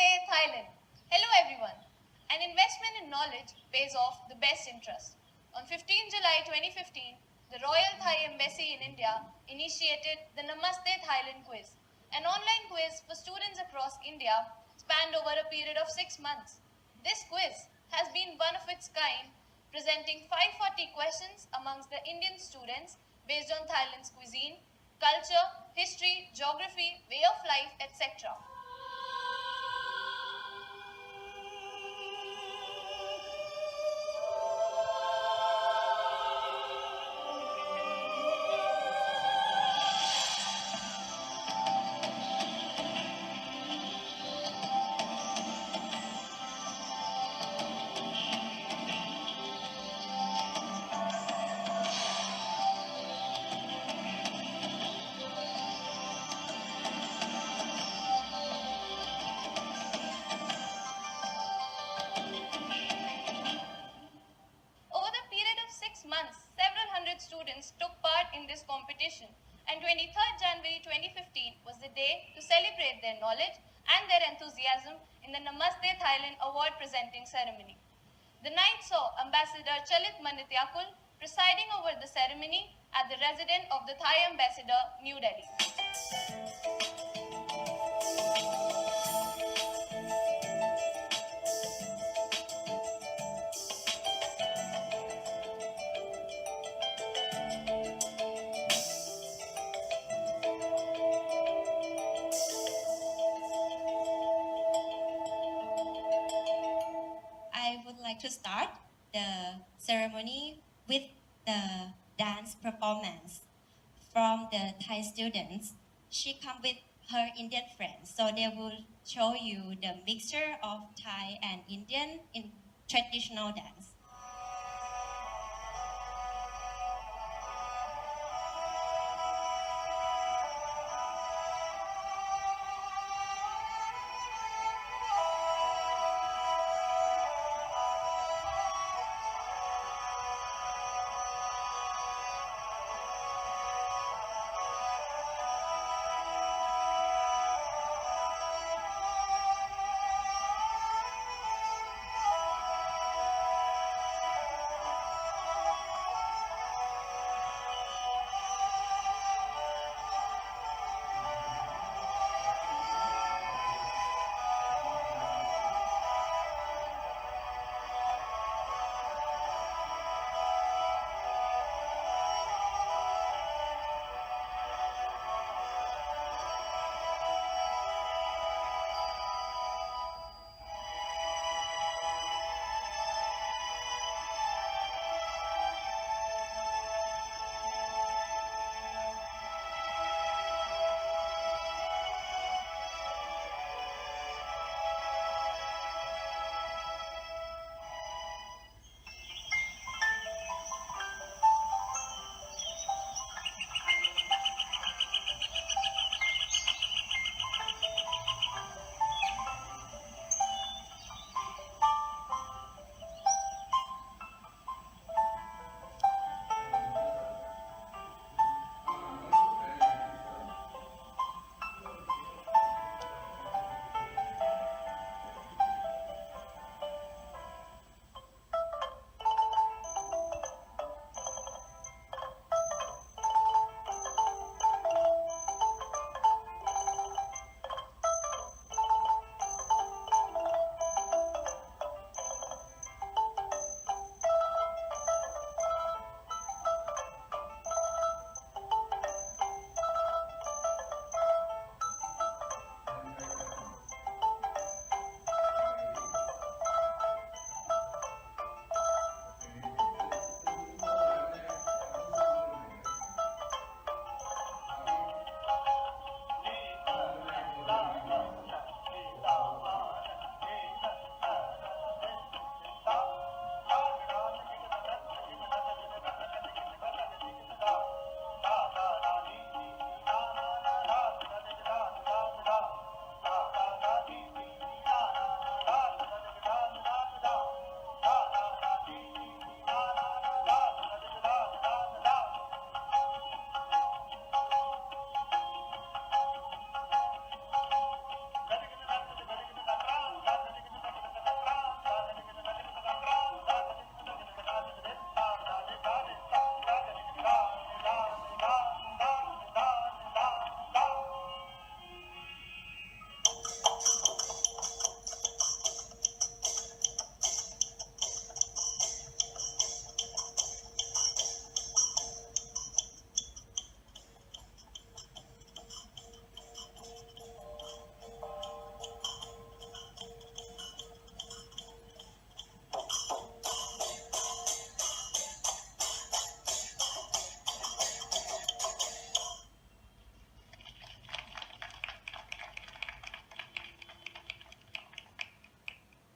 Namaste, Thailand. Hello everyone. An investment in knowledge pays off the best interest. On 15 July 2015, the Royal Thai Embassy in India initiated the Namaste Thailand quiz, an online quiz for students across India spanned over a period of 6 months. This quiz has been one of its kind, presenting 540 questions amongst the Indian students based on Thailand's cuisine, culture, history, geography, way of life, etc. Over the period of 6 months, several hundred students took part in this competition, and 23rd January 2015 was the day to celebrate their knowledge and their enthusiasm in the Namaste Thailand award presenting ceremony. The night saw Ambassador Chalit Manityakul presiding over the ceremony at the residence of the Thai ambassador, New Delhi. I would like to start the ceremony with the dance performance from the Thai students. She come with her Indian friends, so they will show you the mixture of Thai and Indian in traditional dance.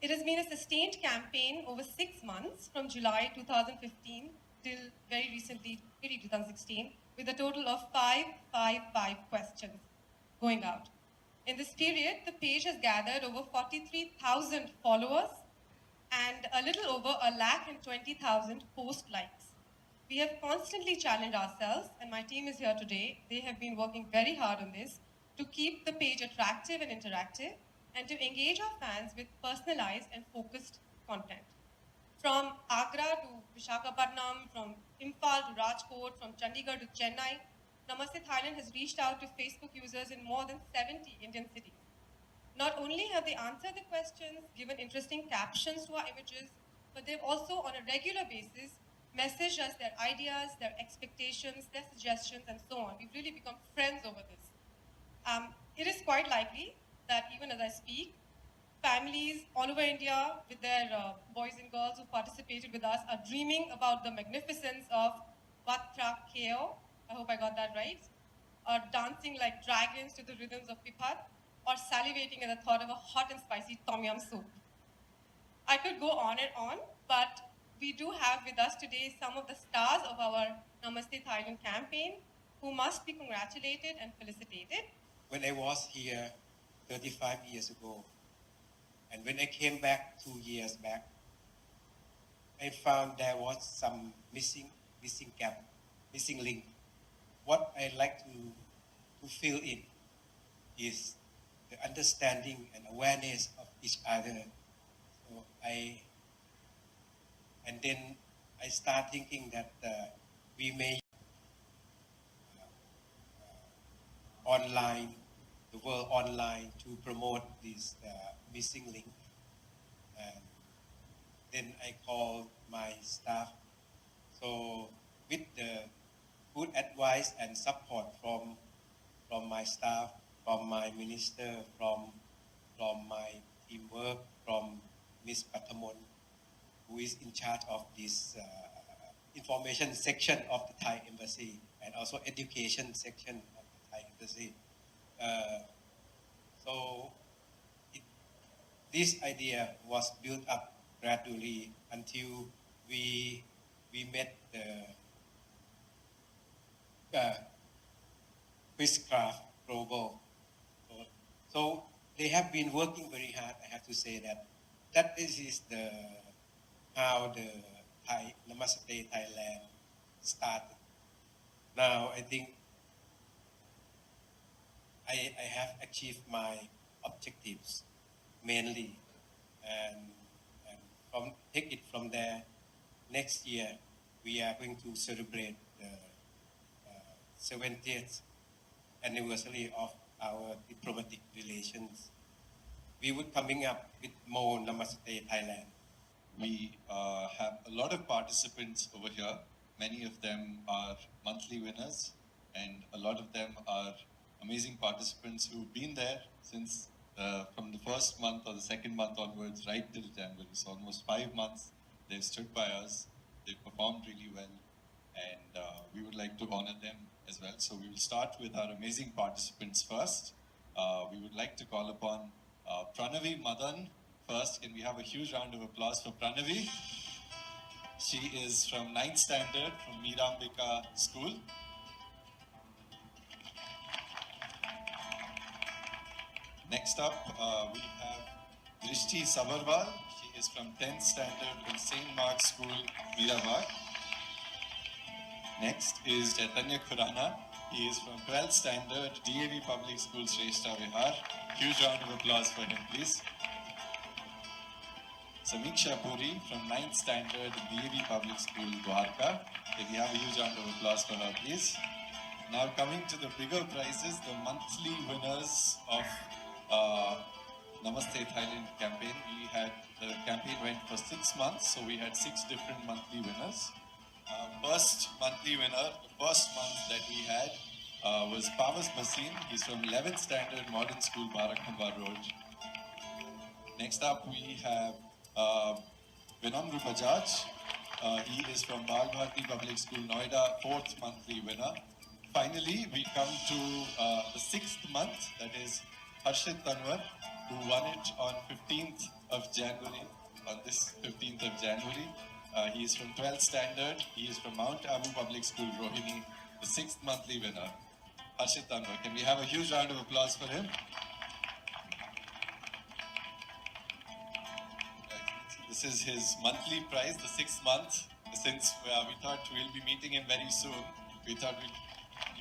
It has been a sustained campaign over 6 months from July 2015 till very recently, maybe 2016, with a total of 555 questions going out. In this period, the page has gathered over 43,000 followers and a little over 120,000 post likes. We have constantly challenged ourselves, and my team is here today. They have been working very hard on this to keep the page attractive and interactive and to engage our fans with personalized and focused content. From Agra to Visakhapatnam, from Imphal to Rajkot, from Chandigarh to Chennai, Namaste Thailand has reached out to Facebook users in more than 70 Indian cities. Not only have they answered the questions, given interesting captions to our images, but they've also, on a regular basis, messaged us their ideas, their expectations, their suggestions, and so on. We've really become friends over this. It is quite likely that even as I speak, families all over India with their boys and girls who participated with us are dreaming about the magnificence of Wat Phra Keo, I hope I got that right, or dancing like dragons to the rhythms of Pipat, or salivating at the thought of a hot and spicy tom yum soup. I could go on and on, but we do have with us today some of the stars of our Namaste Thailand campaign who must be congratulated and felicitated. When I was here 35 years ago, and when I came back 2 years back, I found there was some missing gap, missing link. What I like to fill in is the understanding and awareness of each other. So then I start thinking that we may online, the world online, to promote this missing link. And then I called my staff. So with the good advice and support from my staff, from my minister, from my teamwork, from Ms. Patamon, who is in charge of this information section of the Thai Embassy and also education section of the Thai Embassy. This idea was built up gradually until we met the Quizcraft Global. So they have been working very hard. I have to say that this is how the Namaste Thailand started. Now I think I have achieved my objectives mainly, and take it from there. Next year we are going to celebrate the 70th anniversary of our diplomatic relations. We would coming up with more Namaste Thailand. We have a lot of participants over here. Many of them are monthly winners, and a lot of them are amazing participants who've been there since from the first month or the second month onwards, right till January. So almost 5 months, they've stood by us. They've performed really well, and we would like to honor them as well. So we will start with our amazing participants first. We would like to call upon Pranavi Madan first. Can we have a huge round of applause for Pranavi? She is from 9th standard from Mirambika School. Next up, we have Drishti Sabarwal. She is from 10th standard from St. Mark's School, Mirabad. Next is Chaitanya Khurana. He is from 12th standard, DAV Public School, Shrestha Vihar. Huge round of applause for him, please. Samiksha Puri from 9th standard, DAV Public School, Dwarka. Can we have a huge round of applause for her, please? Now coming to the bigger prizes, the monthly winners of Namaste Thailand campaign. The campaign went for 6 months, so we had 6 different monthly winners. First monthly winner, the first month that we had was Pawas Basin. He's from 11th standard Modern School, Barakhamba Road. Next up we have Vinamru Bajaj. He is from Bal Bharati Public School, Noida, 4th monthly winner. Finally, we come to the 6th month, that is Harshit Tanwar, who won it on 15th of January, on this 15th of January. He is from 12th standard. He is from Mount Abu Public School, Rohini, the 6th monthly winner. Harshit Tanwar. Can we have a huge round of applause for him? This is his monthly prize, the 6th month. Since we thought we'll be meeting him very soon, we thought we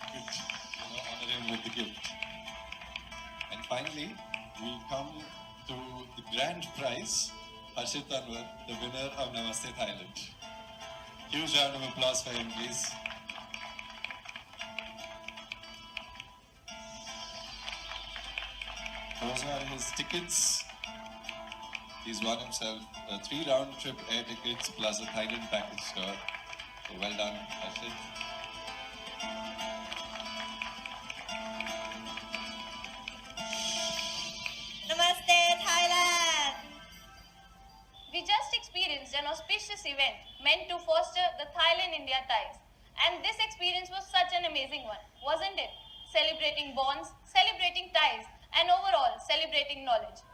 could honor him with the gift. And finally, we come to the grand prize, Harshit Tanwar, the winner of Namaste Thailand. Huge round of applause for him, please. Those are his tickets. He's won himself 3 round-trip air tickets plus a Thailand package tour. So well done, Harshit. Namaste, Thailand! We just experienced an auspicious event meant to foster the Thailand-India ties. And this experience was such an amazing one, wasn't it? Celebrating bonds, celebrating ties, and overall celebrating knowledge.